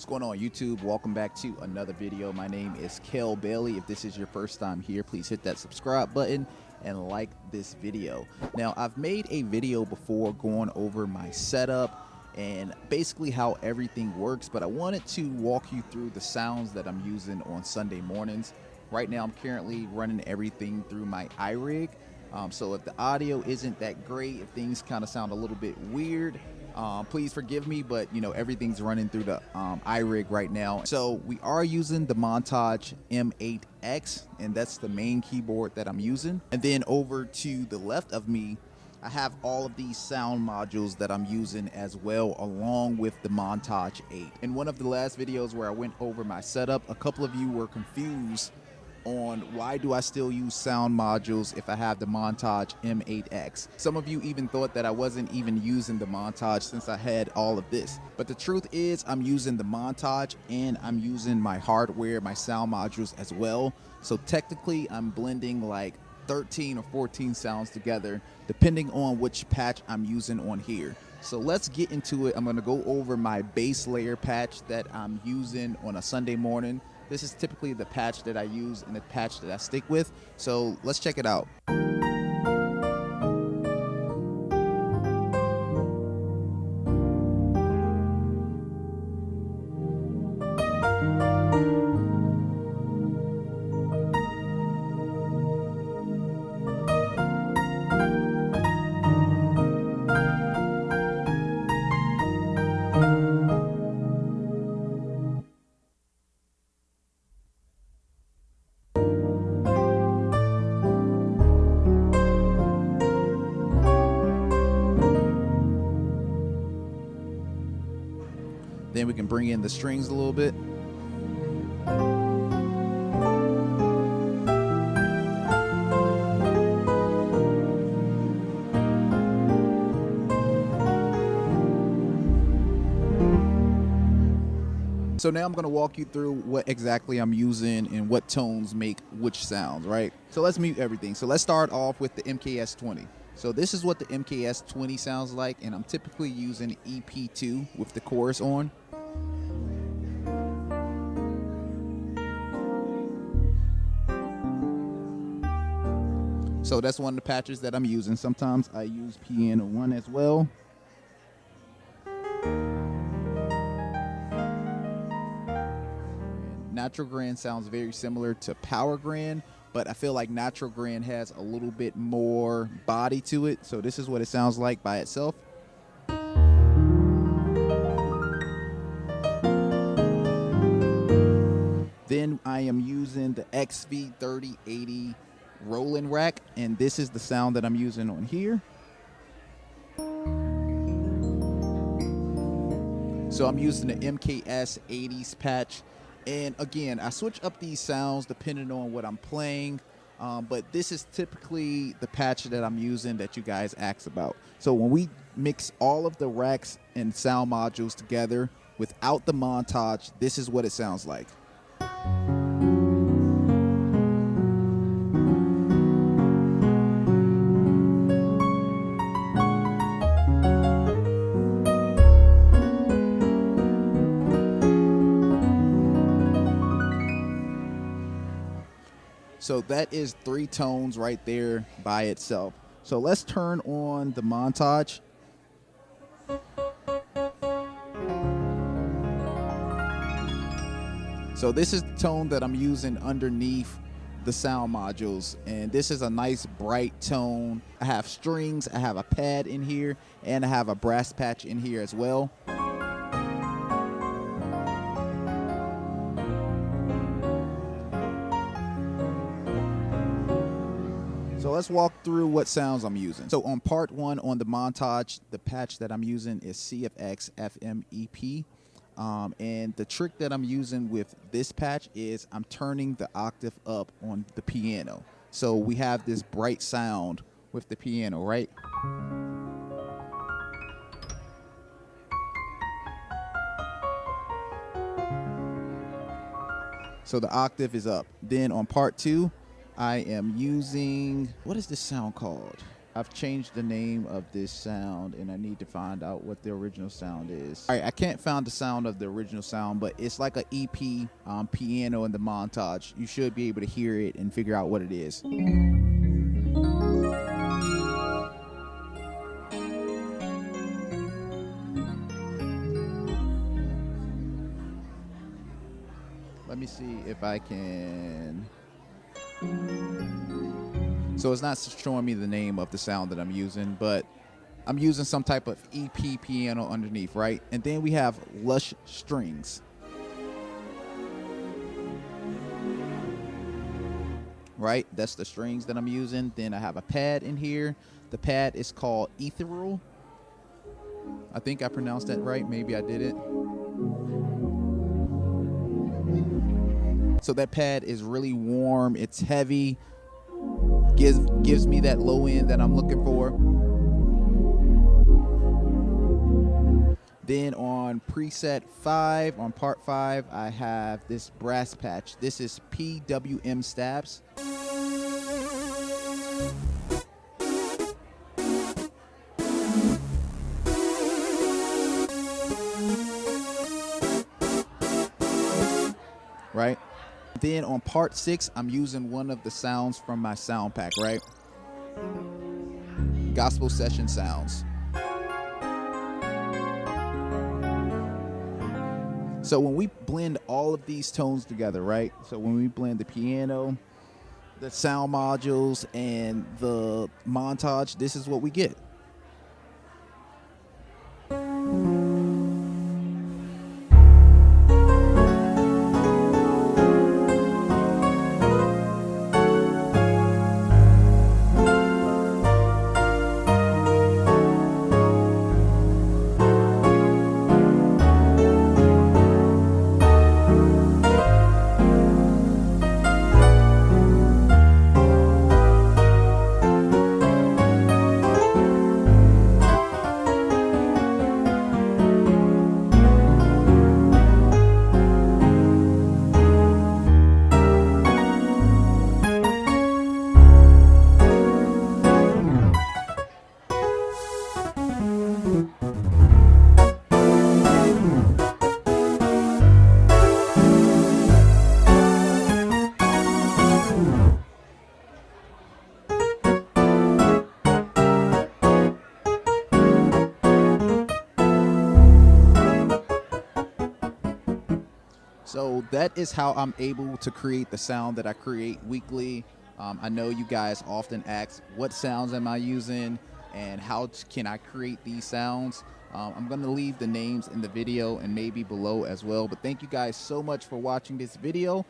What's going on YouTube? Welcome back to another video. My name is Kel Bailey. If this is your first time here, please hit that subscribe button and like this video. Now, I've made a video before going over my setup and basically how everything works, but I wanted to walk you through the sounds that I'm using on Sunday mornings. Right now, I'm currently running everything through my iRig. So if the audio isn't that great, if things kind of sound a little bit weird, please forgive me, but you know, everything's running through the iRig right now. So we are using the Montage M8X, and that's the main keyboard that I'm using. And then over to the left of me, I have all of these sound modules that I'm using as well, along with the Montage 8. In one of the last videos where I went over my setup, a couple of you were confused on why do I still use sound modules if I have the Montage M8X. Some of you even thought that I wasn't even using the Montage since I had all of this. But the truth is I'm using the Montage and I'm using my hardware, my sound modules as well. So technically I'm blending like 13 or 14 sounds together depending on which patch I'm using on here. So let's get into it. I'm gonna go over my base layer patch that I'm using on a Sunday morning. This is typically the patch that I use and the patch that I stick with. So let's check it out. Then we can bring in the strings a little bit. So now I'm going to walk you through what exactly I'm using and what tones make which sounds, right? So let's mute everything. So let's start off with the MKS-20. So this is what the MKS-20 sounds like, and I'm typically using EP2 with the chorus on. So that's one of the patches that I'm using. Sometimes I use Piano 1 as well. Natural Grand sounds very similar to Power Grand, but I feel like Natural Grand has a little bit more body to it. So this is what it sounds like by itself. Then I am using the XV3080 rolling rack, and this is the sound that I'm using on here. So I'm using the MKS 80s patch. And again, I switch up these sounds depending on what I'm playing, but this is typically the patch that I'm using that you guys asked about. So when we mix all of the racks and sound modules together without the Montage, this is what it sounds like. So that is 3 tones right there by itself. So let's turn on the Montage. So this is the tone that I'm using underneath the sound modules, and this is a nice bright tone. I have strings, I have a pad in here, and I have a brass patch in here as well. So let's walk through what sounds I'm using. So on part 1 on the Montage, the patch that I'm using is CFX FMEP. And the trick that I'm using with this patch is I'm turning the octave up on the piano. So we have this bright sound with the piano, right? So the octave is up. Then on part 2, I am using, what is this sound called? I've changed the name of this sound, and I need to find out what the original sound is. All right, I can't find the sound of the original sound, but it's like an EP piano in the montage. You should be able to hear it and figure out what it is. Let me see if I can. So it's not showing me the name of the sound that I'm using, but I'm using some type of EP piano underneath, right? And then we have lush strings. Right? That's the strings that I'm using. Then I have a pad in here. The pad is called ethereal. I think I pronounced that right. Maybe I did it. So that pad is really warm. It's heavy. Gives me that low end that I'm looking for. Then on preset 5, on part 5, I have this brass patch. This is PWM stabs. Right? Then on part 6, I'm using one of the sounds from my sound pack, right? Gospel session sounds. So when we blend all of these tones together, right? So when we blend the piano, the sound modules, and the montage, this is what we get. So that is how I'm able to create the sound that I create weekly. I know you guys often ask, what sounds am I using and how can I create these sounds? I'm going to leave the names in the video and maybe below as well. But thank you guys so much for watching this video.